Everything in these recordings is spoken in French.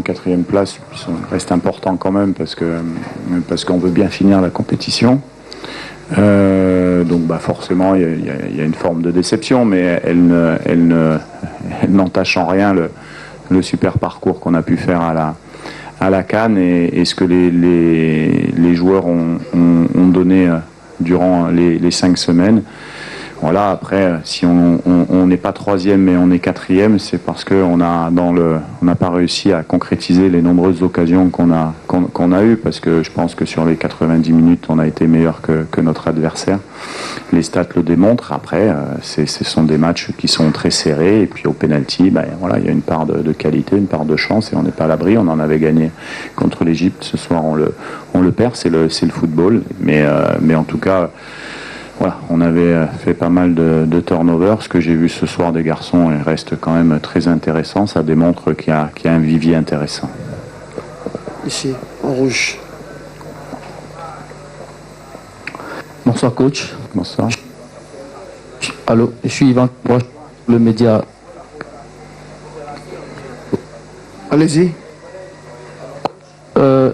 4e place reste important quand même parce qu'on veut bien finir la compétition. Donc forcément il y a une forme de déception, mais elle n'entache en rien le super parcours qu'on a pu faire à la CAN et ce que les joueurs ont donné durant les 5 semaines. Voilà, après, si on n'est pas 3e mais on est 4e, c'est parce qu'on n'a pas réussi à concrétiser les nombreuses occasions qu'on a eues, parce que je pense que sur les 90 minutes, on a été meilleur que notre adversaire. Les stats le démontrent. Après, ce sont des matchs qui sont très serrés, et puis au penalty, voilà, il y a une part de qualité, une part de chance, et on n'est pas à l'abri. On en avait gagné contre l'Égypte. Ce soir, on le perd, c'est le football. Mais en tout cas, voilà, on avait fait pas mal de turnovers. Ce que j'ai vu ce soir des garçons reste quand même très intéressant. Ça démontre qu'il y a un vivier intéressant. Ici, en rouge. Bonsoir coach. Bonsoir. Allô, je suis Yvan, le média. Allez-y.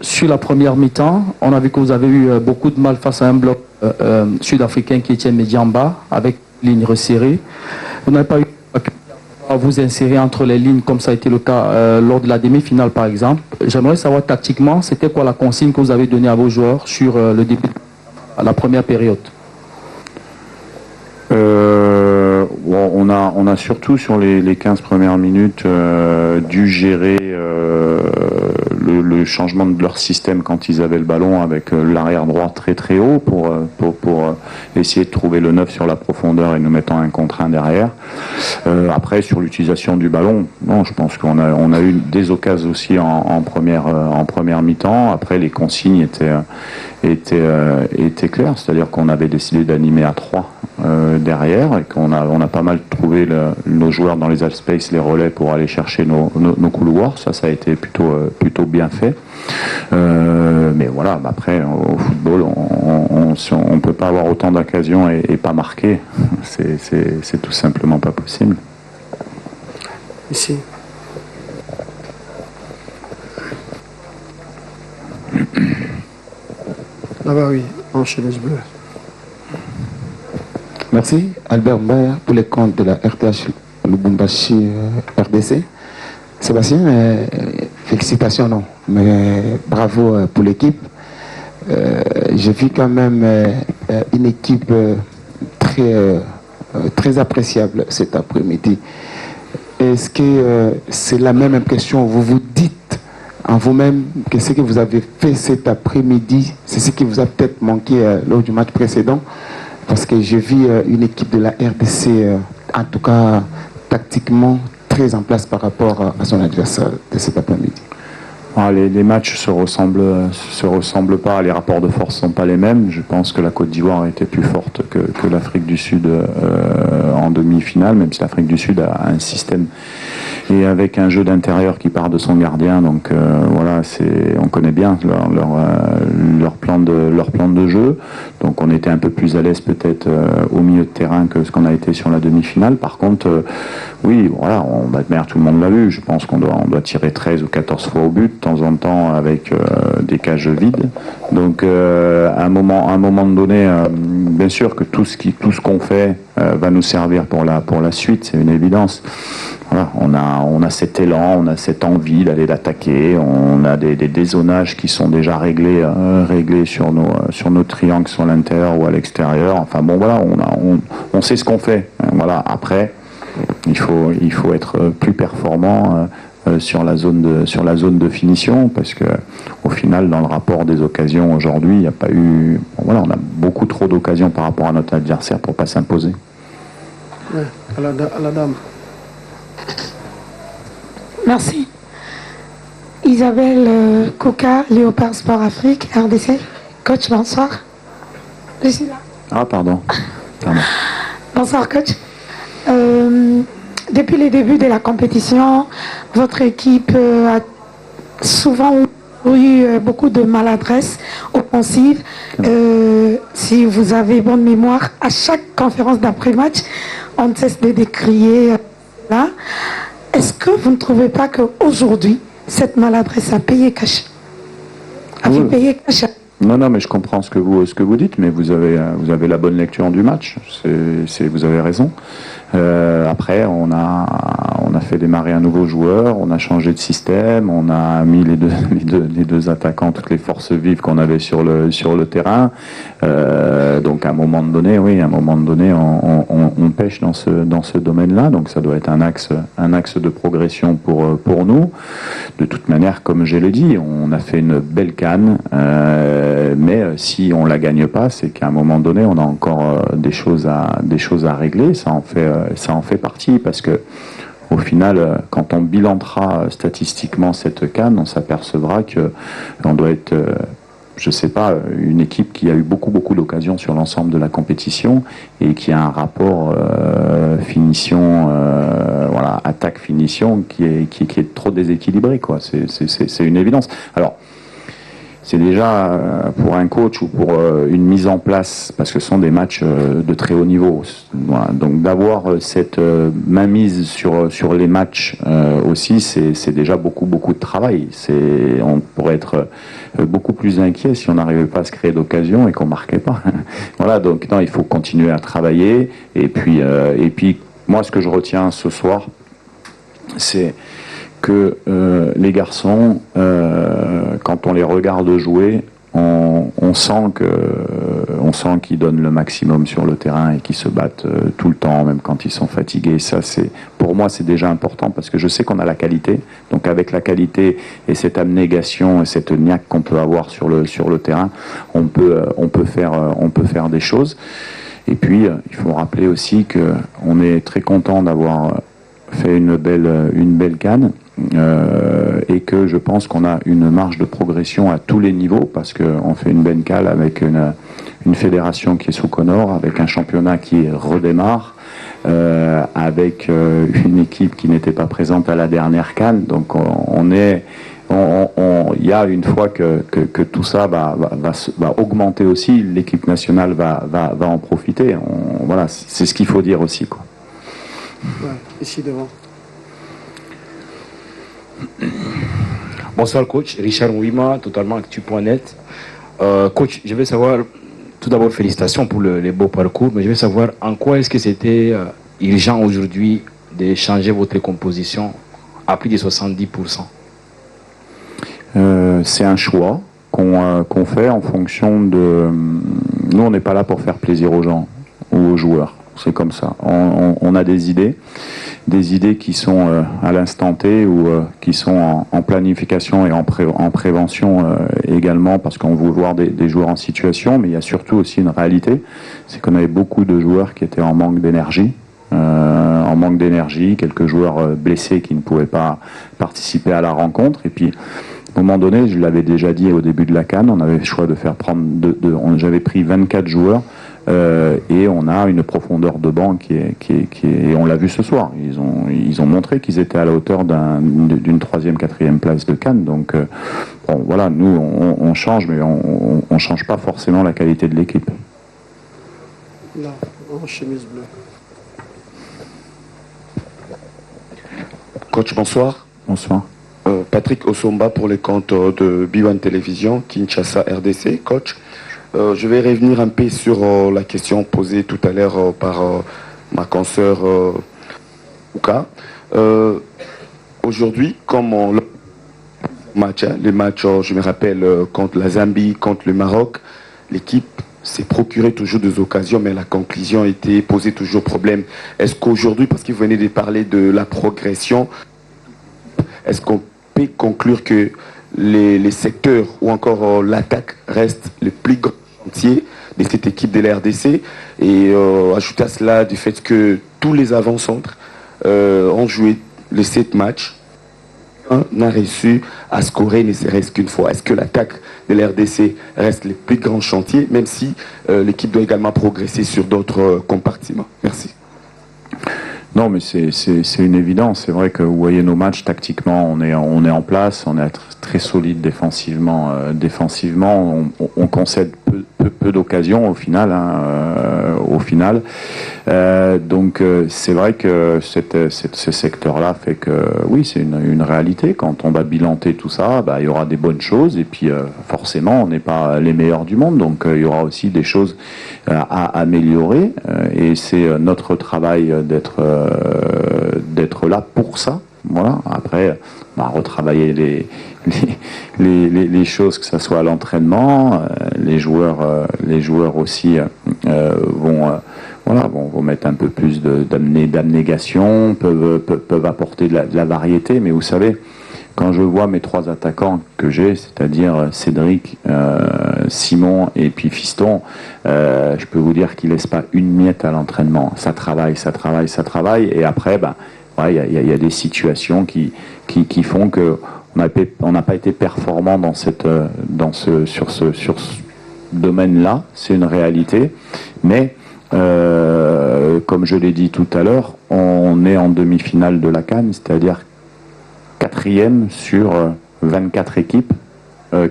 Sur la première mi-temps, on a vu que vous avez eu beaucoup de mal face à un bloc sud-africain qui était média en bas, avec une ligne resserrée. Vous n'avez pas eu à vous insérer entre les lignes comme ça a été le cas lors de la demi-finale par exemple. J'aimerais savoir tactiquement, c'était quoi la consigne que vous avez donnée à vos joueurs sur le début à la première période? On a surtout sur les 15 premières minutes dû gérer le changement de leur système quand ils avaient le ballon, avec l'arrière droit très très haut pour essayer de trouver le 9 sur la profondeur et nous mettant un contre 1 derrière. Après, sur l'utilisation du ballon, bon, je pense qu'on a eu des occasions aussi en première mi-temps. Après, les consignes étaient claires, c'est-à-dire qu'on avait décidé d'animer à 3 derrière, et qu'on a pas mal trouvé nos joueurs dans les half space, les relais pour aller chercher nos couloirs. Ça a été plutôt bien fait. Mais voilà, après au football, on peut pas avoir autant d'occasions et pas marquer. C'est tout simplement pas possible. Ici. Là-bas, oui, en chemise bleue. Merci, Albert Mbaye, pour les comptes de la RTH Lubumbashi RDC. Sébastien, félicitations, non, mais bravo pour l'équipe. J'ai vu quand même une équipe très appréciable cet après-midi. Est-ce que c'est la même impression? Vous vous dites en vous-même que ce que vous avez fait cet après-midi, c'est ce qui vous a peut-être manqué lors du match précédent? Parce que j'ai vu une équipe de la RDC, en tout cas tactiquement, très en place par rapport à son adversaire de cet après-midi. Les matchs se ressemblent pas, les rapports de force sont pas les mêmes. Je pense que la Côte d'Ivoire était plus forte que l'Afrique du Sud en demi-finale, même si l'Afrique du Sud a un système et avec un jeu d'intérieur qui part de son gardien. Donc voilà, on connaît bien leur plan de jeu. Donc on était un peu plus à l'aise peut-être au milieu de terrain que ce qu'on a été sur la demi-finale. Par contre, oui, voilà, tout le monde l'a vu. Je pense qu'on doit tirer 13 ou 14 fois au but, de temps en temps avec des cages vides. Donc à un moment donné, bien sûr que tout ce qu'on fait va nous servir pour la suite, c'est une évidence. Voilà, on a cet élan, on a cette envie d'aller l'attaquer, on a des dézonages qui sont déjà réglés sur nos triangles sur l'intérieur ou à l'extérieur. Enfin bon, voilà, on sait ce qu'on fait. Voilà, après, il faut être plus performant sur la zone de finition, parce que au final, dans le rapport des occasions aujourd'hui, il n'y a pas eu. Voilà, on a beaucoup trop d'occasions par rapport à notre adversaire pour pas s'imposer. Ouais, à la dame. Merci. Isabelle Coca, Léopard Sport Afrique, RDC. Coach, bonsoir. Je suis là. Ah, pardon. Bonsoir, coach. Depuis le début de la compétition, votre équipe a souvent eu beaucoup de maladresse offensive. Si vous avez bonne mémoire, à chaque conférence d'après-match, on ne cesse de décrier là. Est-ce que vous ne trouvez pas qu'aujourd'hui, cette maladresse a payé cash. A Oui. fait payer cash. Non, mais je comprends ce que vous dites, mais vous avez la bonne lecture du match. Vous avez raison. Après, on a fait démarrer un nouveau joueur, on a changé de système, on a mis les deux attaquants, toutes les forces vives qu'on avait sur le terrain. Donc à un moment donné, on pêche dans ce domaine-là. Donc ça doit être un axe de progression pour nous. De toute manière, comme je l'ai dit, on a fait une belle CAN, mais si on la gagne pas, c'est qu'à un moment donné, on a encore des choses à régler. Ça en fait partie, parce que au final, quand on bilantera statistiquement cette CAN, on s'apercevra que on doit être, je sais pas, une équipe qui a eu beaucoup d'occasions sur l'ensemble de la compétition et qui a un rapport finition, attaque-finition qui est trop déséquilibré, quoi. C'est une évidence. Alors, c'est déjà pour un coach ou pour une mise en place, parce que ce sont des matchs de très haut niveau. Voilà. Donc d'avoir cette mainmise sur les matchs aussi, c'est déjà beaucoup de travail. On pourrait être beaucoup plus inquiet si on n'arrivait pas à se créer d'occasion et qu'on marquait pas. Voilà, donc non, il faut continuer à travailler. Et puis moi, ce que je retiens ce soir, c'est que les garçons, quand on les regarde jouer, on sent qu'ils donnent le maximum sur le terrain et qu'ils se battent tout le temps, même quand ils sont fatigués. Ça, pour moi, c'est déjà important, parce que je sais qu'on a la qualité. Donc avec la qualité et cette abnégation et cette niaque qu'on peut avoir sur le terrain, on peut faire des choses. Et puis, il faut rappeler aussi qu'on est très content d'avoir fait une belle CAN. Et que je pense qu'on a une marge de progression à tous les niveaux, parce qu'on fait une Bencal avec une fédération qui est sous Connor, avec un championnat qui redémarre, avec une équipe qui n'était pas présente à la dernière CAN. Donc il y a, une fois que tout ça va augmenter aussi, l'équipe nationale va en profiter. Voilà, c'est ce qu'il faut dire aussi, quoi. Ouais, ici devant. Bonsoir coach, Richard Ouima, totalement actu.net. Coach, je vais savoir, tout d'abord félicitations pour les beaux parcours, mais je vais savoir en quoi est-ce que c'était urgent aujourd'hui de changer votre composition à plus de 70%. C'est un choix qu'on fait en fonction de... Nous, on n'est pas là pour faire plaisir aux gens ou aux joueurs. C'est comme ça. On a des idées qui sont à l'instant T ou qui sont en planification et en prévention également, parce qu'on veut voir des joueurs en situation, mais il y a surtout aussi une réalité, c'est qu'on avait beaucoup de joueurs qui étaient en manque d'énergie, quelques joueurs blessés qui ne pouvaient pas participer à la rencontre, et puis à un moment donné, je l'avais déjà dit au début de la CAN, on avait le choix de faire prendre j'avais pris 24 joueurs. Et on a une profondeur de banc qui est et on l'a vu ce soir. Ils ont montré qu'ils étaient à la hauteur d'une 3e, 4e place de CAN. Donc bon, voilà, nous on change, mais on change pas forcément la qualité de l'équipe. Là, en chemise bleue. Coach, bonsoir. Bonsoir. Patrick Osomba pour les comptes de B1 Télévision, Kinshasa RDC. Coach, je vais revenir un peu sur la question posée tout à l'heure par ma consoeur Ouka. Aujourd'hui, comme les matchs, je me rappelle, contre la Zambie, contre le Maroc, l'équipe s'est procuré toujours des occasions, mais la conclusion était posée toujours problème. Est-ce qu'aujourd'hui, parce que vous venez de parler de la progression, est-ce qu'on peut conclure que les secteurs ou encore l'attaque restent le plus grand chantier de cette équipe de la RDC, et ajouter à cela du fait que tous les avant-centres ont joué les 7 matchs, n'a réussi à scorer ne serait-ce qu'une fois. Est-ce que l'attaque de la RDC reste le plus grand chantier, même si l'équipe doit également progresser sur d'autres compartiments? Merci. Non, mais c'est une évidence. C'est vrai que vous voyez nos matchs, tactiquement, on est en place, on est très solide défensivement. On concède peu peu d'occasions au final. Donc c'est vrai que ce secteur-là fait que oui, c'est une réalité. Quand on va bilanter tout ça, bah, il y aura des bonnes choses et puis forcément on n'est pas les meilleurs du monde, donc il y aura aussi des choses à améliorer et c'est notre travail d'être là pour ça. Voilà. Après, on va retravailler les choses, que ce soit à l'entraînement. Les joueurs aussi vont mettre un peu plus d'abnégation, peuvent apporter de la variété. Mais vous savez, quand je vois mes 3 attaquants que j'ai, c'est-à-dire Cédric, Simon et puis Fiston, je peux vous dire qu'ils ne laissent pas une miette à l'entraînement. Ça travaille. Et après, il y a des situations qui font que on n'a pas été performant sur ce domaine-là. C'est une réalité. Mais comme je l'ai dit tout à l'heure, on est en demi-finale de la CAN, c'est-à-dire 4e sur 24 équipes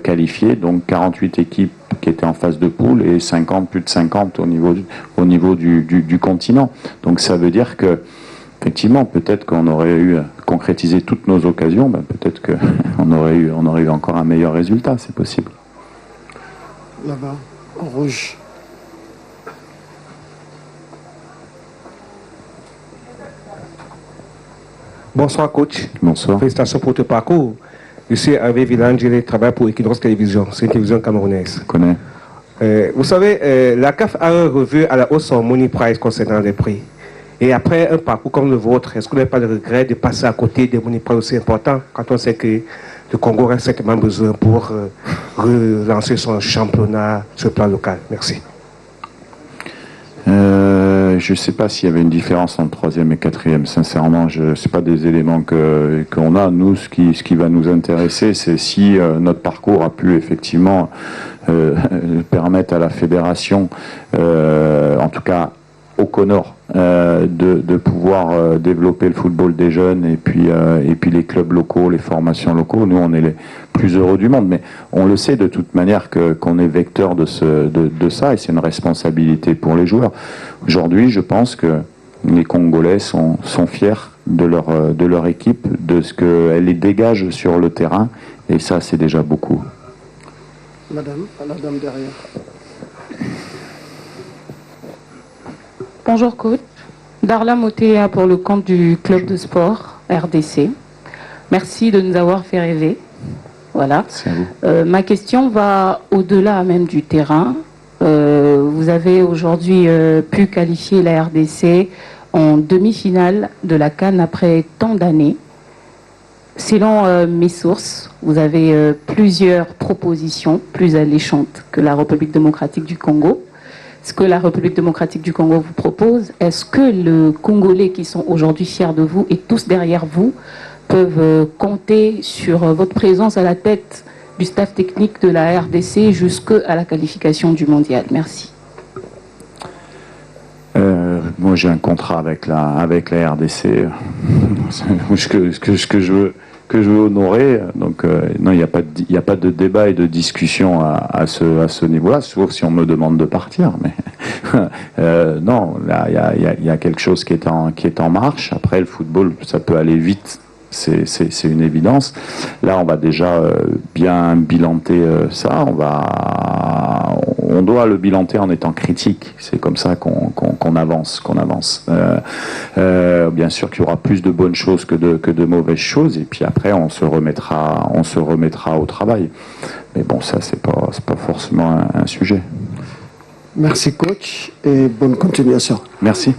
qualifiées, donc 48 équipes qui étaient en phase de poule et plus de 50 au niveau du continent. Donc ça veut dire que effectivement, peut-être qu'on aurait concrétisé toutes nos occasions, peut-être qu'on aurait eu encore un meilleur résultat, c'est possible. Là-bas, en rouge. Bonsoir coach. Bonsoir. Félicitations pour ton parcours. Je suis Hervé Villange, je travaille pour Equinox Télévision, c'est une télévision camerounaise. Je connais. Vous savez, la CAF a revu à la hausse son money price concernant les prix. Et après un parcours comme le vôtre, est-ce que vous n'avez pas le regret de passer à côté des money price aussi importants quand on sait que le Congo aurait certainement besoin pour relancer son championnat sur le plan local? Merci. Je ne sais pas s'il y avait une différence entre 3e et 4e. Sincèrement, ce n'est pas des éléments qu'on a. Nous, ce qui va nous intéresser, c'est si notre parcours a pu effectivement permettre à la fédération, en tout cas au Conor, de pouvoir développer le football des jeunes et puis les clubs locaux, les formations locaux. Nous, on est les plus heureux du monde, mais on le sait de toute manière qu'on est vecteur de ça et c'est une responsabilité pour les joueurs. Aujourd'hui, je pense que les Congolais sont fiers de leur équipe, de ce qu'elle les dégage sur le terrain et ça, c'est déjà beaucoup. Madame, à la dame derrière. Bonjour coach, Darla Motéa pour le compte du club de sport RDC. Merci de nous avoir fait rêver. Voilà. Ma question va au-delà même du terrain. Vous avez aujourd'hui pu qualifier la RDC en demi-finale de la CAN après tant d'années. Selon mes sources, vous avez plusieurs propositions plus alléchantes que la République démocratique du Congo. Ce que la République démocratique du Congo vous propose, est-ce que les Congolais qui sont aujourd'hui fiers de vous et tous derrière vous peuvent compter sur votre présence à la tête du staff technique de la RDC jusqu'à la qualification du mondial? Merci. Moi, j'ai un contrat avec la RDC que je veux honorer. Donc, non, il n'y a pas de débat et de discussion à ce niveau-là, sauf si on me demande de partir. Mais non, là, il y a quelque chose qui est en marche. Après, le football, ça peut aller vite. C'est une évidence. Là, on va déjà bien bilanter ça. On doit le bilanter en étant critique. C'est comme ça qu'on avance. Bien sûr qu'il y aura plus de bonnes choses que de mauvaises choses. Et puis après, on se remettra au travail. Mais bon, ça, c'est pas forcément un sujet. Merci coach et bonne continuation. Merci.